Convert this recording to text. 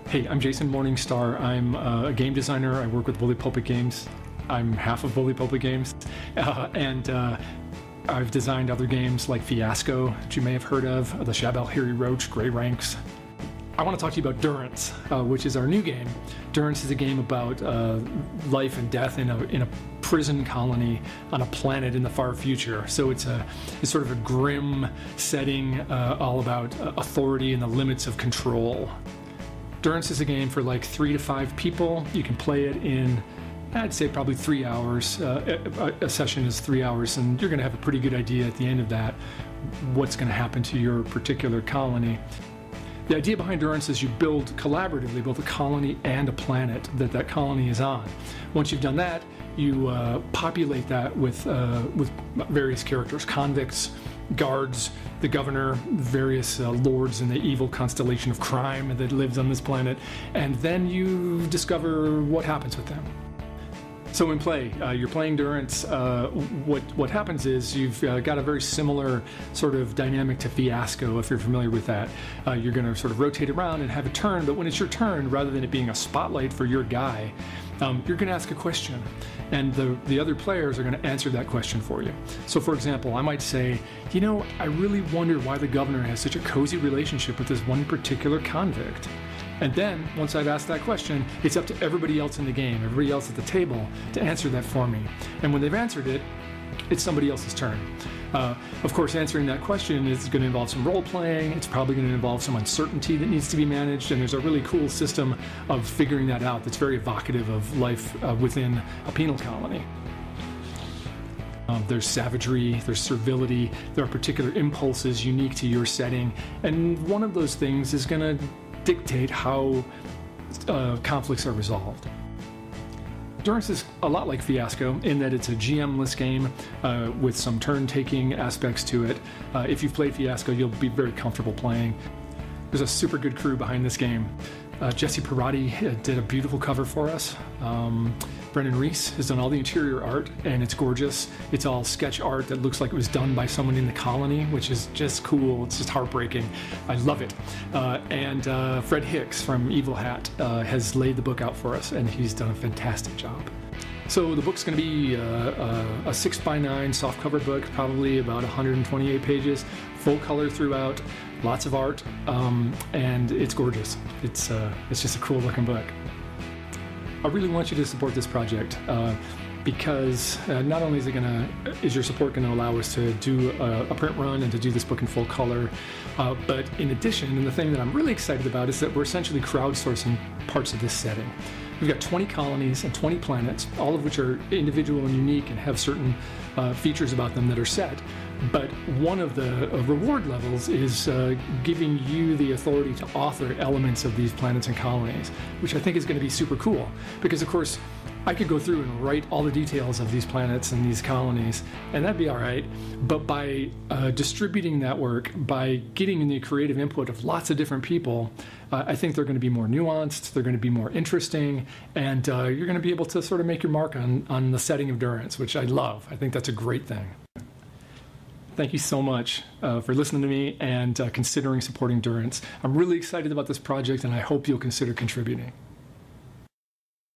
Hey, I'm Jason Morningstar. I'm a game designer. I work with Pulpit games. I'm half of Pulpit games. I've designed other games like Fiasco, that you may have heard of, the Shabal-Hiri Roach, Grey Ranks. I want to talk to you about Durance, which is our new game. Durance is a game about life and death in a prison colony on a planet in the far future. So it's sort of a grim setting, all about authority and the limits of control. Durance is a game for like 3 to 5 people. You can play it in, I'd say, probably 3 hours. A session is 3 hours, and you're going to have a pretty good idea at the end of that what's going to happen to your particular colony. The idea behind Durance is you build collaboratively both a colony and a planet that colony is on. Once you've done that, you populate that with various characters, convicts, guards, the governor, various lords in the evil constellation of crime that lives on this planet, and then you discover what happens with them. So in play, you're playing Durance. What happens is you've got a very similar sort of dynamic to Fiasco, if you're familiar with that. You're going to sort of rotate around and have a turn, but when it's your turn, rather than it being a spotlight for your guy, you're going to ask a question, and the other players are going to answer that question for you. So for example, I might say, you know, I really wonder why the governor has such a cozy relationship with this one particular convict. And then, once I've asked that question, it's up to everybody else in the game, everybody else at the table, to answer that for me. And when they've answered it, it's somebody else's turn. Of course, answering that question is going to involve some role-playing. It's probably going to involve some uncertainty that needs to be managed, and there's a really cool system of figuring that out that's very evocative of life within a penal colony. There's savagery, there's servility, there are particular impulses unique to your setting, and one of those things is going to dictate how conflicts are resolved. Durance is a lot like Fiasco in that it's a GM-less game with some turn-taking aspects to it. If you've played Fiasco, you'll be very comfortable playing. There's a super good crew behind this game. Jesse Parati did a beautiful cover for us. Brendan Reese has done all the interior art, and it's gorgeous. It's all sketch art that looks like it was done by someone in the colony, which is just cool. It's just heartbreaking. I love it. And Fred Hicks from Evil Hat has laid the book out for us, and he's done a fantastic job. So the book's going to be a 6x9 softcover book, probably about 128 pages, full color throughout, lots of art, and it's gorgeous. It's just a cool looking book. I really want you to support this project because not only is your support going to allow us to do a print run and to do this book in full color, but in addition, and the thing that I'm really excited about is that we're essentially crowdsourcing parts of this setting. We've got 20 colonies and 20 planets, all of which are individual and unique and have certain features about them that are set. But one of the reward levels is giving you the authority to author elements of these planets and colonies, which I think is going to be super cool. Because, of course, I could go through and write all the details of these planets and these colonies, and that'd be all right. But by distributing that work, by getting the creative input of lots of different people, I think they're going to be more nuanced, they're going to be more interesting, and you're going to be able to sort of make your mark on the setting of Durance, which I love. I think that's a great thing. Thank you so much for listening to me and considering supporting Durance. I'm really excited about this project, and I hope you'll consider contributing.